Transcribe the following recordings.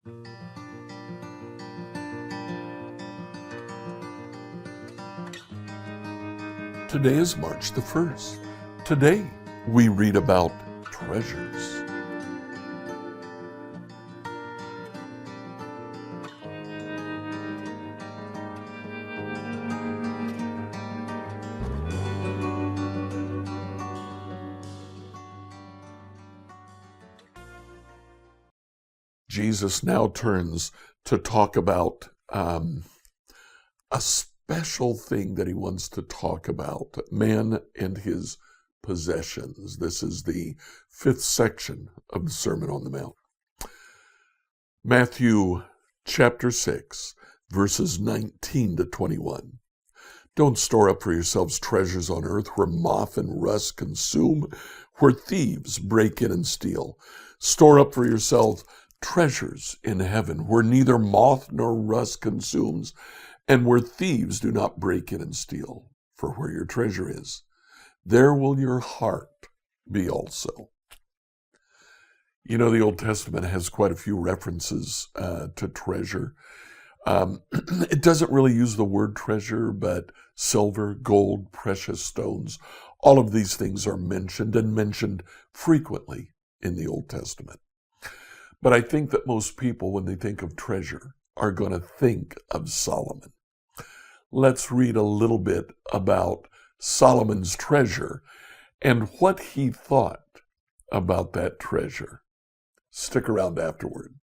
Today is March the 1st. Today we read about treasures. Jesus now turns to talk about a special thing that he wants to talk about, man and his possessions. This is the 5th section of the Sermon on the Mount. Matthew chapter 6, verses 19 to 21. Don't store up for yourselves treasures on earth where moth and rust consume, where thieves break in and steal. Store up for yourselves treasures in heaven where neither moth nor rust consumes, and where thieves do not break in and steal. For where your treasure is, there will your heart be also. You know, the Old Testament has quite a few references to treasure. It doesn't really use the word treasure, but silver, gold, precious stones, all of these things are mentioned and mentioned frequently in the Old Testament. But I think that most people, when they think of treasure, are going to think of Solomon. Let's read a little bit about Solomon's treasure and what he thought about that treasure. Stick around afterward.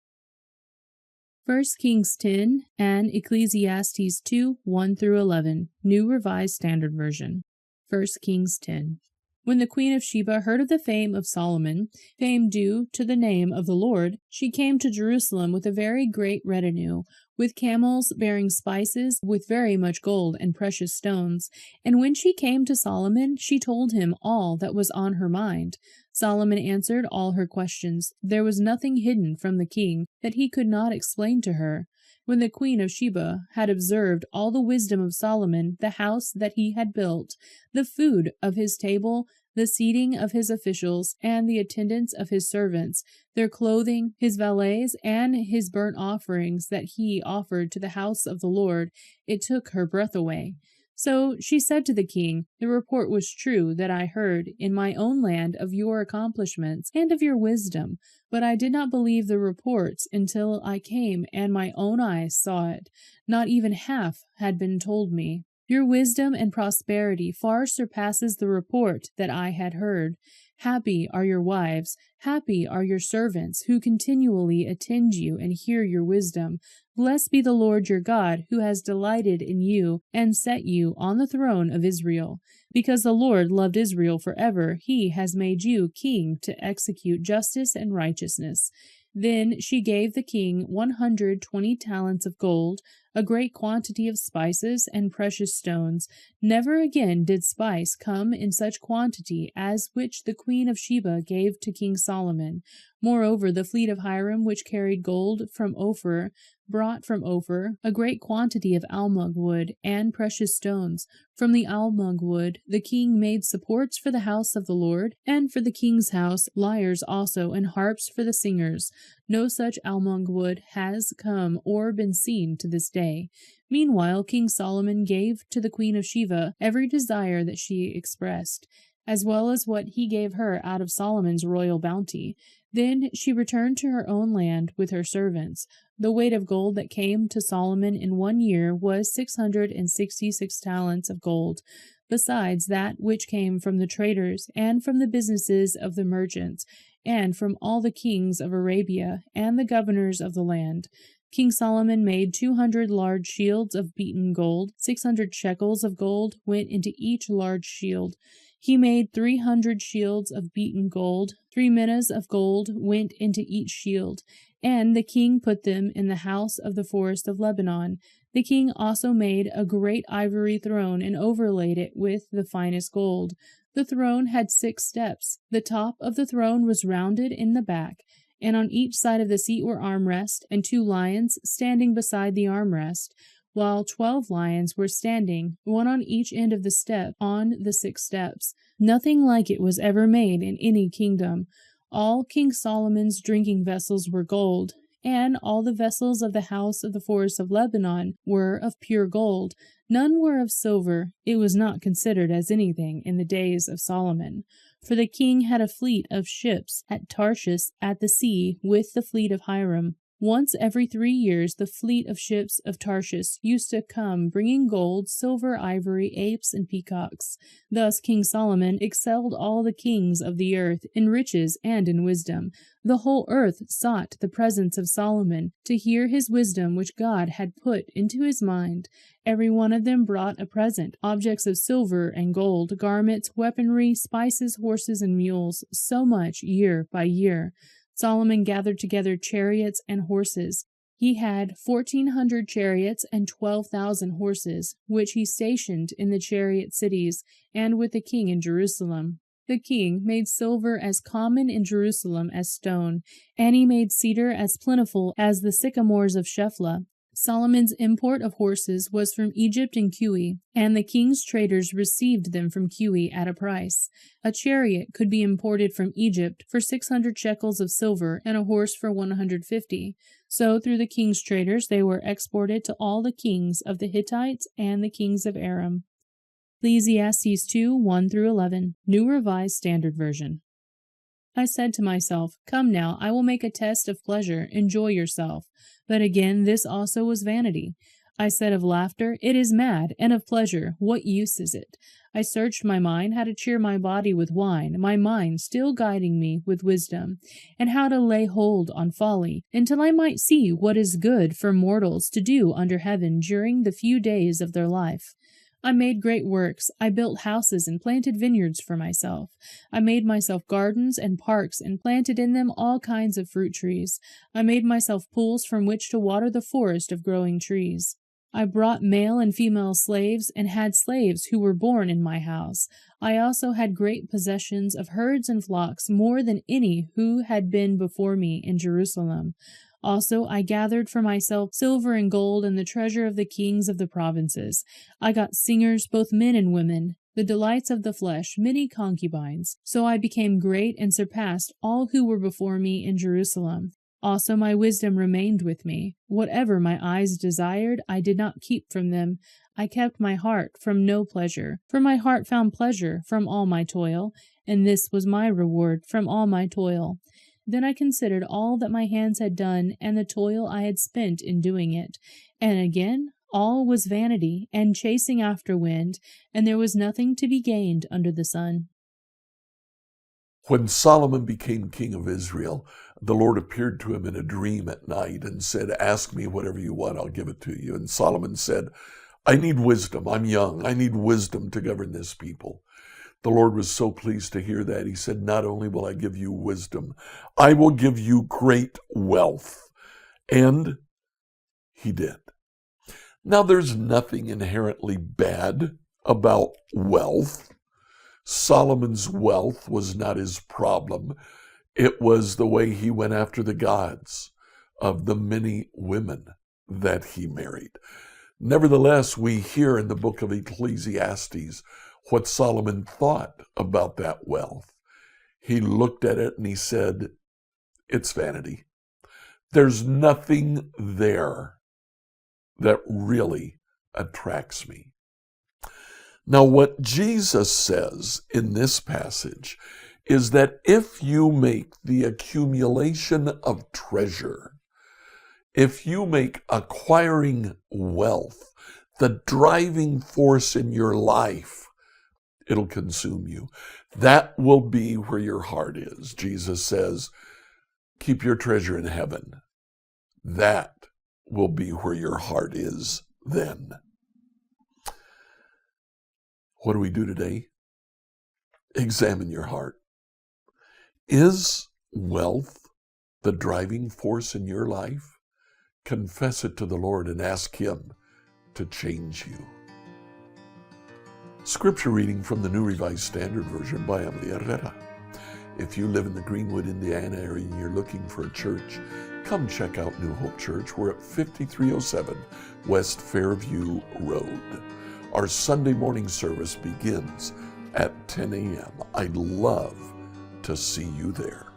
1 Kings 10 and Ecclesiastes 2, 1 through 11, New Revised Standard Version. 1 Kings 10. When the Queen of Sheba heard of the fame of Solomon, fame due to the name of the Lord, she came to Jerusalem with a very great retinue, with camels bearing spices, with very much gold and precious stones. And when she came to Solomon, she told him all that was on her mind. Solomon answered all her questions. There was nothing hidden from the king that he could not explain to her. When the Queen of Sheba had observed all the wisdom of Solomon, the house that he had built, the food of his table, the seating of his officials, and the attendance of his servants, their clothing, his valets, and his burnt offerings that he offered to the house of the Lord, it took her breath away. So she said to the king, "The report was true that I heard in my own land of your accomplishments and of your wisdom, but I did not believe the reports until I came and my own eyes saw it. Not even half had been told me. Your wisdom and prosperity far surpasses the report that I had heard. Happy are your wives, happy are your servants, who continually attend you and hear your wisdom. Blessed be the Lord your God, who has delighted in you and set you on the throne of Israel. Because the Lord loved Israel forever, he has made you king to execute justice and righteousness." Then she gave the king 120 talents of gold, a great quantity of spices and precious stones. Never again did spice come in such quantity as which the Queen of Sheba gave to King Solomon. Moreover, the fleet of Hiram, which carried gold from Ophir, brought from Ophir a great quantity of almug wood and precious stones. From the almug wood the king made supports for the house of the Lord, and for the king's house lyres also, and harps for the singers. No such almug wood has come or been seen to this day. Meanwhile, King Solomon gave to the Queen of Sheba every desire that she expressed, as well as what he gave her out of Solomon's royal bounty. Then she returned to her own land with her servants. The weight of gold that came to Solomon in 1 year was 666 talents of gold, besides that which came from the traders, and from the businesses of the merchants, and from all the kings of Arabia, and the governors of the land. King Solomon made 200 large shields of beaten gold. 600 shekels of gold went into each large shield. He made 300 shields of beaten gold. 3 minas of gold went into each shield, and the king put them in the house of the forest of Lebanon. The king also made a great ivory throne and overlaid it with the finest gold. The throne had 6 steps. The top of the throne was rounded in the back, and on each side of the seat were armrests and 2 lions standing beside the armrest, while 12 lions were standing, one on each end of the step on the 6 steps. Nothing like it was ever made in any kingdom. All King Solomon's drinking vessels were gold, and all the vessels of the house of the forest of Lebanon were of pure gold. None were of silver. It was not considered as anything in the days of Solomon. For the king had a fleet of ships at Tarshish at the sea with the fleet of Hiram. Once every 3 years the fleet of ships of Tarshish used to come, bringing gold, silver, ivory, apes, and peacocks. Thus King Solomon excelled all the kings of the earth in riches and in wisdom. The whole earth sought the presence of Solomon to hear his wisdom which God had put into his mind. Every one of them brought a present, objects of silver and gold, garments, weaponry, spices, horses, and mules, so much year by year. Solomon gathered together chariots and horses. He had 1,400 chariots and 12,000 horses, which he stationed in the chariot cities and with the king in Jerusalem. The king made silver as common in Jerusalem as stone, and he made cedar as plentiful as the sycamores of Shephelah. Solomon's import of horses was from Egypt and Cush, and the king's traders received them from Cush at a price. A chariot could be imported from Egypt for 600 shekels of silver, and a horse for 150. So through the king's traders they were exported to all the kings of the Hittites and the kings of Aram. Ecclesiastes 2:1-11, New Revised Standard Version. I said to myself, "Come now, I will make a test of pleasure. Enjoy yourself." But again, this also was vanity. I said of laughter, "It is mad," and of pleasure, "What use is it?" I searched my mind how to cheer my body with wine, my mind still guiding me with wisdom, and how to lay hold on folly, until I might see what is good for mortals to do under heaven during the few days of their life. I made great works. I built houses and planted vineyards for myself. I made myself gardens and parks and planted in them all kinds of fruit trees. I made myself pools from which to water the forest of growing trees. I brought male and female slaves and had slaves who were born in my house. I also had great possessions of herds and flocks, more than any who had been before me in Jerusalem. Also, I gathered for myself silver and gold and the treasure of the kings of the provinces. I got singers, both men and women, the delights of the flesh, many concubines. So I became great and surpassed all who were before me in Jerusalem. Also my wisdom remained with me. Whatever my eyes desired, I did not keep from them. I kept my heart from no pleasure, for my heart found pleasure from all my toil, and this was my reward from all my toil. Then I considered all that my hands had done, and the toil I had spent in doing it. And again, all was vanity, and chasing after wind, and there was nothing to be gained under the sun. When Solomon became king of Israel, the Lord appeared to him in a dream at night and said, "Ask me whatever you want, I'll give it to you." And Solomon said, "I need wisdom. I'm young. I need wisdom to govern this people." The Lord was so pleased to hear that. He said, "Not only will I give you wisdom, I will give you great wealth." And he did. Now, there's nothing inherently bad about wealth. Solomon's wealth was not his problem. It was the way he went after the gods of the many women that he married. Nevertheless, we hear in the book of Ecclesiastes what Solomon thought about that wealth. He looked at it and he said, "It's vanity. There's nothing there that really attracts me." Now, what Jesus says in this passage is that if you make the accumulation of treasure, if you make acquiring wealth the driving force in your life, it'll consume you. That will be where your heart is. Jesus says, keep your treasure in heaven. That will be where your heart is then. What do we do today? Examine your heart. Is wealth the driving force in your life? Confess it to the Lord and ask Him to change you. Scripture reading from the New Revised Standard Version by Emily Herrera. If you live in the Greenwood, Indiana area and you're looking for a church, come check out New Hope Church. We're at 5307 West Fairview Road. Our Sunday morning service begins at 10 a.m. I'd love to see you there.